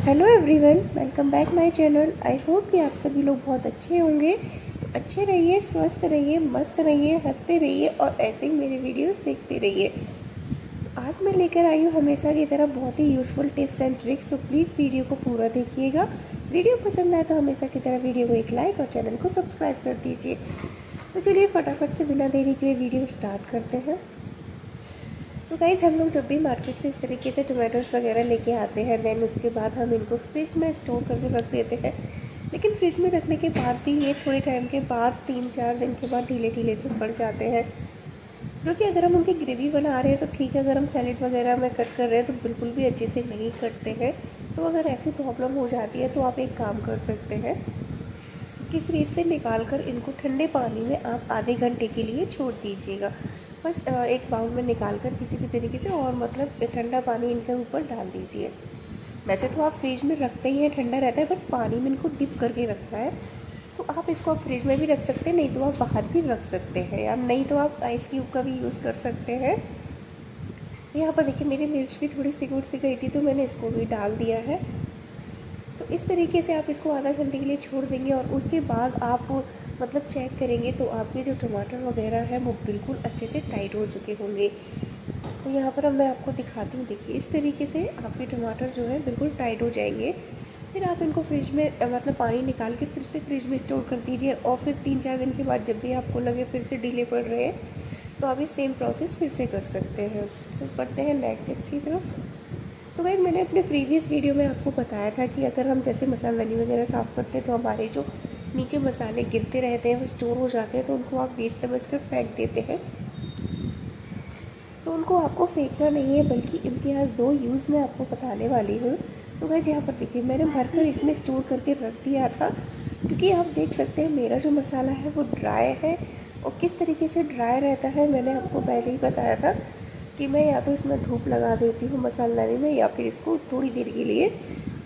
Hello everyone, welcome back my channel. I hope कि आप सभी लोग बहुत अच्छे होंगे। तो अच्छे रहिए, स्वस्थ रहिए, मस्त रहिए, हंसते रहिए और ऐसे ही मेरे वीडियोस देखते रहिए। तो आज मैं लेकर आई हूँ हमेशा की तरह बहुत ही यूज़फुल टिप्स एंड ट्रिक्स। तो प्लीज़ वीडियो को पूरा देखिएगा। वीडियो पसंद आए तो हमेशा की तरह वीडियो को एक लाइक और चैनल को सब्सक्राइब कर दीजिए। तो चलिए फटाफट से बिना देरी के वीडियो स्टार्ट करते हैं। तो गाइस, हम लोग जब भी मार्केट से इस तरीके से टोमेटोज़ वगैरह लेके आते हैं, देन उसके बाद हम इनको फ्रिज में स्टोर करके रख देते हैं। लेकिन फ्रिज में रखने के बाद भी ये थोड़े टाइम के बाद 3-4 दिन के बाद ढीले ढीले से पड़ जाते हैं, जो कि अगर हम उनकी ग्रेवी बना रहे हैं तो ठीक है, अगर हम सैलेड वगैरह में कट कर रहे हैं तो बिल्कुल भी अच्छे से नहीं कटते हैं। तो अगर ऐसी प्रॉब्लम हो जाती है तो आप एक काम कर सकते हैं कि फ्रिज से निकाल कर इनको ठंडे पानी में आप आधे घंटे के लिए छोड़ दीजिएगा। बस एक बाउल में निकाल कर किसी भी तरीके से, और मतलब ठंडा पानी इनके ऊपर डाल दीजिए। वैसे तो आप फ्रिज में रखते ही हैं, ठंडा रहता है, बट पानी में इनको डिप करके रखना है। तो आप इसको आप फ्रिज में भी रख सकते हैं, नहीं तो आप बाहर भी रख सकते हैं, या नहीं तो आप आइस क्यूब का भी यूज़ कर सकते हैं। यहाँ पर देखिए मेरी मिर्च भी थोड़ी सी गुड़ सी गई थी, तो मैंने इसको भी डाल दिया है। तो इस तरीके से आप इसको आधा घंटे के लिए छोड़ देंगे और उसके बाद आप मतलब चेक करेंगे तो आपके जो टमाटर वगैरह है वो बिल्कुल अच्छे से टाइट हो चुके होंगे। तो यहाँ पर अब मैं आपको दिखाती हूँ। देखिए इस तरीके से आपके टमाटर जो है बिल्कुल टाइट हो जाएंगे। फिर आप इनको फ्रिज में मतलब पानी निकाल के फिर से फ्रिज में स्टोर कर दीजिए, और फिर 3-4 दिन के बाद जब भी आपको लगे फिर से ढीले पड़ रहे हैं तो आप ये सेम प्रोसेस फिर से कर सकते हैं। तो बढ़ते हैं नेक्स्ट स्टेप्स की तरफ। तो गाइस, मैंने अपने प्रीवियस वीडियो में आपको बताया था कि अगर हम जैसे मसालेदानी वगैरह साफ़ करते हैं तो हमारे जो नीचे मसाले गिरते रहते हैं वो स्टोर हो जाते हैं, तो उनको आप वेस्ट समझकर फेंक देते हैं। तो उनको आपको फेंकना नहीं है, बल्कि इम्तियाज़ दो यूज़ मैं आपको बताने वाली हूँ। तो गाइस यहाँ पर देखिए मैंने भरकर इसमें स्टोर करके रख दिया था, क्योंकि आप देख सकते हैं मेरा जो मसाला है वो ड्राई है। और किस तरीके से ड्राई रहता है मैंने आपको पहले ही बताया था कि मैं या तो इसमें धूप लगा देती हूँ मसालेदानी में, या फिर इसको थोड़ी देर के लिए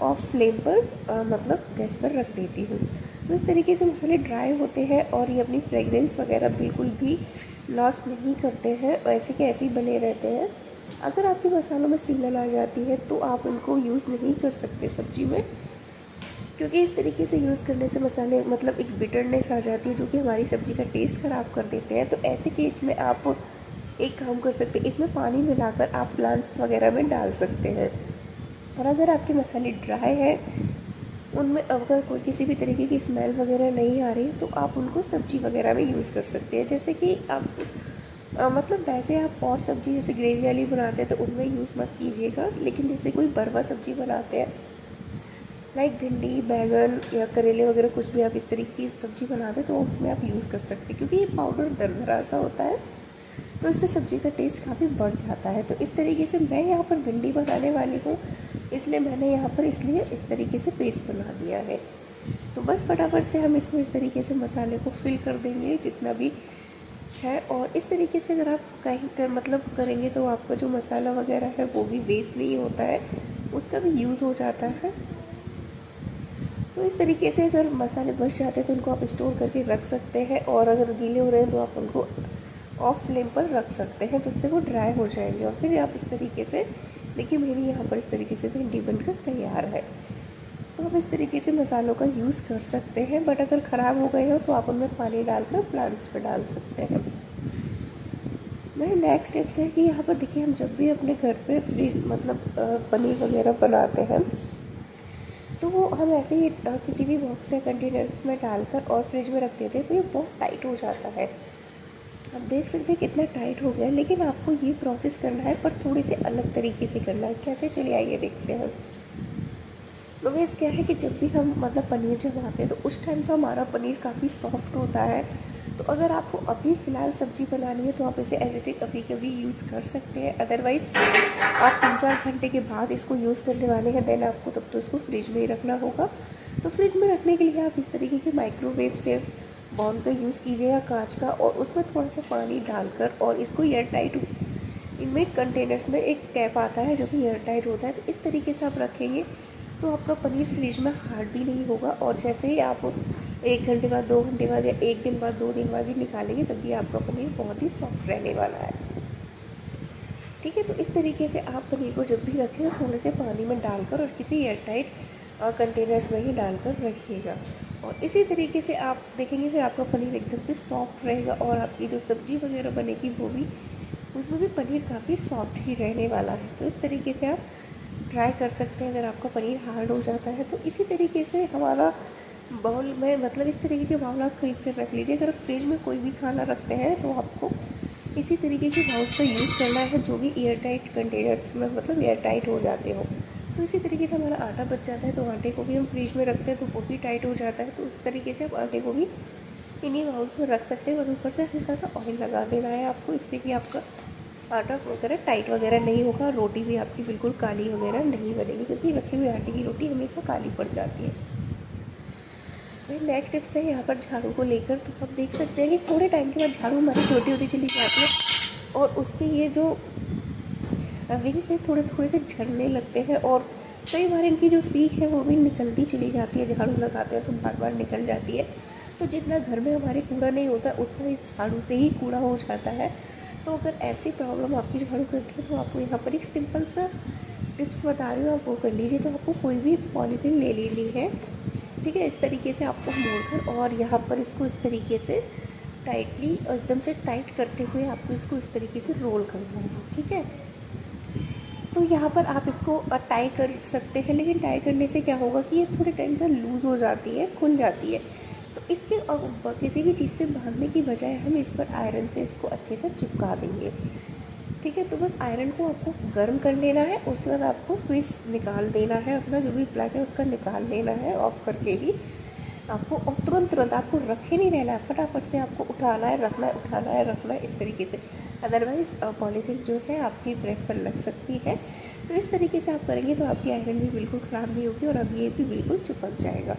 ऑफ फ्लेम पर मतलब गैस पर रख देती हूँ। तो इस तरीके से मसाले ड्राई होते हैं और ये अपनी फ्रेगरेंस वगैरह बिल्कुल भी लॉस नहीं करते हैं, ऐसे के ऐसे ही बने रहते हैं। अगर आपके मसालों में सीलन आ जाती है तो आप इनको यूज़ नहीं कर सकते सब्जी में, क्योंकि इस तरीके से यूज़ करने से मसाले मतलब एक बिटरनेस आ जाती है जो कि हमारी सब्ज़ी का टेस्ट ख़राब कर देते हैं। तो ऐसे केस में आप एक काम कर सकते हैं, इसमें पानी मिलाकर आप प्लांट्स वगैरह में डाल सकते हैं। और अगर आपके मसाले ड्राई हैं, उनमें अगर कोई किसी भी तरीके की स्मेल वगैरह नहीं आ रही, तो आप उनको सब्जी वगैरह में यूज़ कर सकते हैं। जैसे कि आप मतलब वैसे आप और सब्ज़ी जैसे ग्रेवी वाली बनाते हैं तो उनमें यूज़ मत कीजिएगा, लेकिन जैसे कोई भरवा सब्ज़ी बनाते हैं लाइक भिंडी, बैगन या करेले वगैरह, कुछ भी आप इस तरीके की सब्ज़ी बनाते हैं तो उसमें आप यूज़ कर सकते हैं, क्योंकि ये पाउडर दरदरा सा होता है, तो इससे सब्ज़ी का टेस्ट काफ़ी बढ़ जाता है। तो इस तरीके से मैं यहाँ पर भिंडी बनाने वाली हूँ, इसलिए मैंने यहाँ पर इसलिए इस तरीके से पेस्ट बना दिया है। तो बस फटाफट से हम इसमें इस तरीके से मसाले को फिल कर देंगे जितना भी है। और इस तरीके से अगर आप कहीं कर मतलब करेंगे तो आपका जो मसाला वगैरह है वो भी वेस्ट नहीं होता है, उसका भी यूज़ हो जाता है। तो इस तरीके से अगर मसाले बच जाते हैं तो उनको आप स्टोर करके रख सकते हैं, और अगर गीले हो रहे हैं तो आप उनको ऑफ फ्लेम पर रख सकते हैं, तो उससे वो ड्राई हो जाएंगे। और फिर आप इस तरीके से देखिए मेरी यहाँ पर इस तरीके से भिंडी बनकर तैयार है। तो आप इस तरीके से मसालों का यूज़ कर सकते हैं, बट अगर ख़राब हो गए हो तो आप उनमें पानी डालकर प्लांट्स पर डाल सकते हैं। मेरे नेक्स्ट टिप्स है कि यहाँ पर देखिए हम जब भी अपने घर पे फ्रिज मतलब पनीर वगैरह बनाते हैं तो वो हम ऐसे ही किसी भी बॉक्स या कंटेनर में डालकर और फ्रिज में रख देते हैं, तो ये बहुत टाइट हो जाता है। आप देख सकते हैं कितना टाइट हो गया है, लेकिन आपको ये प्रोसेस करना है पर थोड़ी से अलग तरीके से करना है। कैसे, चलिए आइए देखते हैं। तो वैसे क्या है कि जब भी हम मतलब पनीर जमाते हैं तो उस टाइम तो हमारा पनीर काफ़ी सॉफ्ट होता है। तो अगर आपको अभी फ़िलहाल सब्ज़ी बनानी है तो आप इसे एज इट इज़ अभी कभी यूज़ कर सकते हैं। अदरवाइज़ आप 3-4 घंटे के बाद इसको यूज़ करने वाले हैं, देन आपको तब तो इसको फ्रिज में ही रखना होगा। तो फ्रिज में रखने के लिए आप इस तरीके के माइक्रोवेव से बाउल का यूज़ कीजिएगा, कांच का, और उसमें थोड़ा सा पानी डालकर, और इसको एयर टाइट, इनमें कंटेनर्स में एक कैप आता है जो कि एयर टाइट होता है। तो इस तरीके से आप रखेंगे तो आपका पनीर फ्रिज में हार्ड भी नहीं होगा, और जैसे ही आप 1 घंटे बाद, 2 घंटे बाद या 1 दिन बाद, 2 दिन बाद भी निकालेंगे तब भी आपका पनीर बहुत ही सॉफ्ट रहने वाला है। ठीक है। तो इस तरीके से आप पनीर को जब भी रखें तो थोड़े से पानी में डालकर और किसी एयरटाइट कंटेनर्स में ही डालकर रखिएगा। और इसी तरीके से आप देखेंगे फिर आपका पनीर एकदम से सॉफ्ट रहेगा और आपकी जो सब्ज़ी वगैरह बनेगी वो भी, उसमें भी पनीर काफ़ी सॉफ्ट ही रहने वाला है। तो इस तरीके से आप ट्राई कर सकते हैं। अगर आपका पनीर हार्ड हो जाता है तो इसी तरीके से हमारा बाउल में, मतलब इस तरीके के बाउल आप खरीद कर रख लीजिए। अगर फ्रिज में कोई भी खाना रखते हैं तो आपको इसी तरीके के बाउल्स का यूज़ करना है जो भी एयर टाइट कंटेनर्स में, मतलब एयर टाइट हो जाते हो। तो इसी तरीके से हमारा आटा बच जाता है तो आटे को भी हम फ्रिज में रखते हैं तो वो भी टाइट हो जाता है। तो इस तरीके से आप आटे को भी इन्हीं बाउल्स में रख सकते हैं। बस ऊपर से हल्का सा ऑयल लगा देना है आपको, इससे कि आपका आटा वगैरह टाइट वगैरह नहीं होगा। रोटी भी आपकी बिल्कुल काली वगैरह नहीं बनेगी, क्योंकि रखी हुई आटे की रोटी हमेशा काली पड़ जाती है। नेक्स्ट टिप्स है यहाँ पर झाड़ू को लेकर। तो आप देख सकते हैं कि थोड़े टाइम के बाद झाड़ू हमारी छोटी होती चली जाती है और उसके ये जो विंग्स से थोड़े थोड़े से झड़ने लगते हैं और कई बार इनकी जो सीख है वो भी निकलती चली जाती है। झाड़ू लगाते हैं तो बार बार निकल जाती है। तो जितना घर में हमारे कूड़ा नहीं होता उतना इस झाड़ू से ही कूड़ा हो जाता है। तो अगर ऐसी प्रॉब्लम आपकी झाड़ू करती है तो आपको यहाँ पर एक सिंपल सा टिप्स बता रही हूँ, आप वो कर लीजिए। तो आपको कोई भी पॉलीथीन ले लेनी है, ठीक है। इस तरीके से आपको मोड़कर और यहाँ पर इसको इस तरीके से टाइटली, एकदम से टाइट करते हुए आपको इसको इस तरीके से रोल करना है, ठीक है। तो यहाँ पर आप इसको टाई कर सकते हैं, लेकिन टाई करने से क्या होगा कि ये थोड़े टाइम पर लूज़ हो जाती है, खुल जाती है। तो इसके किसी भी चीज़ से बांधने की बजाय हम इस पर आयरन से इसको अच्छे से चिपका देंगे, ठीक है। तो बस आयरन को आपको गर्म कर लेना है, उसके बाद आपको स्विच निकाल देना है, अपना जो भी प्लग है उसका निकाल लेना है ऑफ करके ही आपको। और तुरंत आपको रखे नहीं रहना है, फटाफट से आपको उठाना है, रखना है, उठाना है, रखना है, इस तरीके से। अदरवाइज़ पॉलीथीन जो है आपकी प्रेस पर लग सकती है। तो इस तरीके से आप करेंगे तो आपकी आयरन भी बिल्कुल ख़राब नहीं होगी और अब ये भी बिल्कुल चिपक जाएगा।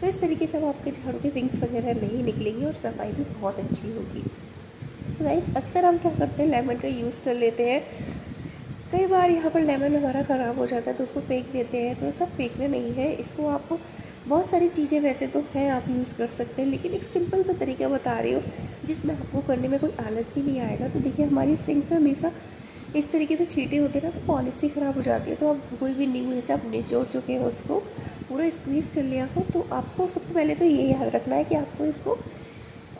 तो इस तरीके से अब आपके झाड़ू के विंग्स वगैरह नहीं निकलेंगी और सफाई भी बहुत अच्छी होगी। गाइस अक्सर हम क्या करते हैं, लेमन का यूज़ कर लेते हैं। कई बार यहाँ पर लेमन हमारा ख़राब हो जाता है तो उसको फेंक देते हैं। तो सब फेंकना नहीं है, इसको आपको बहुत सारी चीज़ें वैसे तो हैं आप यूज़ कर सकते हैं, लेकिन एक सिंपल सा तरीका बता रही हूँ जिसमें आपको करने में कोई आलस भी नहीं आएगा। तो देखिए हमारी सिंक में हमेशा इस तरीके से छींटे होते हैं ना, तो पॉलिसी ख़राब हो जाती है। तो आप कोई भी नींबू जैसे आप निचोड़ चुके हो उसको पूरा स्क्वीज़ कर लिया हो, तो आपको सबसे पहले तो ये याद रखना है कि आपको इसको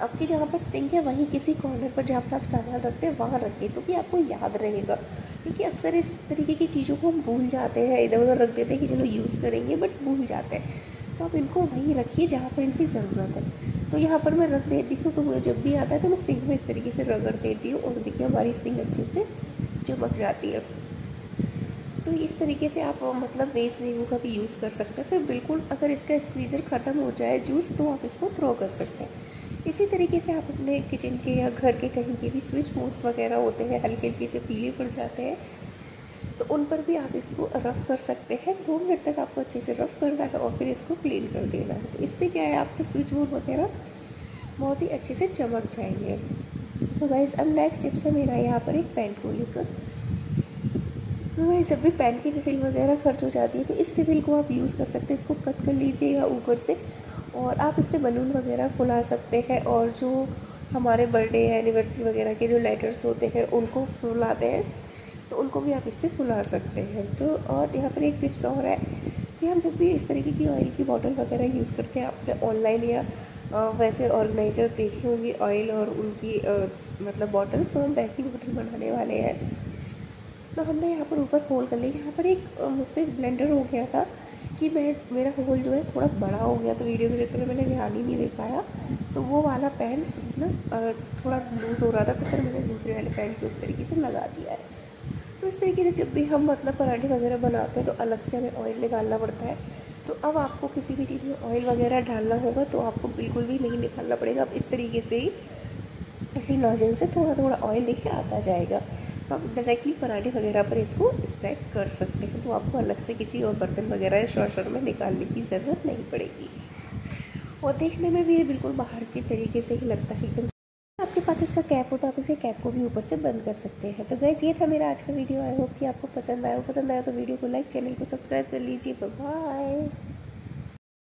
आपकी जहाँ पर सिंक है वहीं किसी कॉर्नर पर जहाँ पर आप सामान रखते हैं वहाँ रखिए, तो कि आपको याद रहेगा। क्योंकि अक्सर इस तरीके की चीज़ों को हम भूल जाते हैं, इधर उधर रख देते हैं कि चलो यूज़ करेंगे, बट भूल जाते हैं। तो आप इनको वहीं रखिए जहाँ पर इनकी ज़रूरत है। तो यहाँ पर मैं रख देती हूँ, तो जब भी आता है तो मैं सिंक में इस तरीके से रगड़ देती हूँ और देखिए हमारी सिंक अच्छे से चमक जाती है। तो इस तरीके से आप मतलब वेस्ट नींबू का भी यूज़ कर सकते हैं। फिर बिल्कुल अगर इसका स्क्वीज़र ख़त्म हो जाए जूस, तो आप इसको थ्रो कर सकते हैं। इसी तरीके से आप अपने किचन के या घर के कहीं के भी स्विच बोर्ड्स वगैरह होते हैं हल्के हल्के से पीले पड़ जाते हैं, तो उन पर भी आप इसको रफ़ कर सकते हैं। 2 मिनट तक आपको अच्छे से रफ़ करना है और फिर इसको क्लीन कर देना है। तो इससे क्या है, आपके स्विच बोर्ड वगैरह बहुत ही अच्छे से चमक जाएंगे। तो गाइस अब नेक्स्ट टिप्स है मेरा यहाँ पर एक पेन को लेकर। तो गाइस जब भी पेन की रिफिल वगैरह खर्च हो जाती है तो इस रिफिल को आप यूज़ कर सकते हैं। इसको कट कर लीजिएगा ऊपर से और आप इससे बलून वगैरह फुला सकते हैं, और जो हमारे बर्थडे एनिवर्सरी वगैरह के जो लेटर्स होते हैं उनको फुलाते हैं तो उनको भी आप इससे फुला सकते हैं। तो और यहाँ पर एक टिप्स और है कि हम जब भी इस तरीके की ऑयल की बॉटल वगैरह यूज़ करते हैं, आपने ऑनलाइन या वैसे ऑर्गेनाइज़र देखे होंगे ऑयल और उनकी मतलब बॉटल, तो हम वैसी बॉटल बनाने वाले हैं। तो हमने यहाँ पर ऊपर होल कर लिया। यहाँ पर एक मुझसे ब्लेंडर हो गया था कि मेरा होल जो है थोड़ा बड़ा हो गया, तो वीडियो के चक्कर में मैंने ध्यान ही नहीं दे पाया। तो वो वाला पैन मतलब थोड़ा लूज़ हो रहा था, तो फिर मैंने दूसरे वाले पैन को इस तरीके से लगा दिया है। तो इस तरीके से जब भी हम मतलब पराठे वगैरह बनाते हैं तो अलग से हमें ऑयल निकालना पड़ता है। तो अब आपको किसी भी चीज़ में ऑयल वगैरह डालना होगा तो आपको बिल्कुल भी नहीं निकालना पड़ेगा। अब इस तरीके से ही इसी नोजल से थोड़ा थोड़ा ऑयल देखिए आता जाएगा, तो आप डायरेक्टली पराठे वगैरह पर इसको स्प्रेड कर सकते हैं। तो आपको अलग से किसी और बर्तन वगैरह या शॉशर में निकालने की ज़रूरत नहीं पड़ेगी। और देखने में भी ये बिल्कुल बाहर के तरीके से ही लगता है एकदम। आपके पास इसका कैप हो तो आप इसे कैप को भी ऊपर से बंद कर सकते हैं। तो गाइस ये था मेरा आज का वीडियो। आई होप कि आपको पसंद आया हो। पसंद आया तो वीडियो को लाइक, चैनल को सब्सक्राइब कर लीजिए। बाय।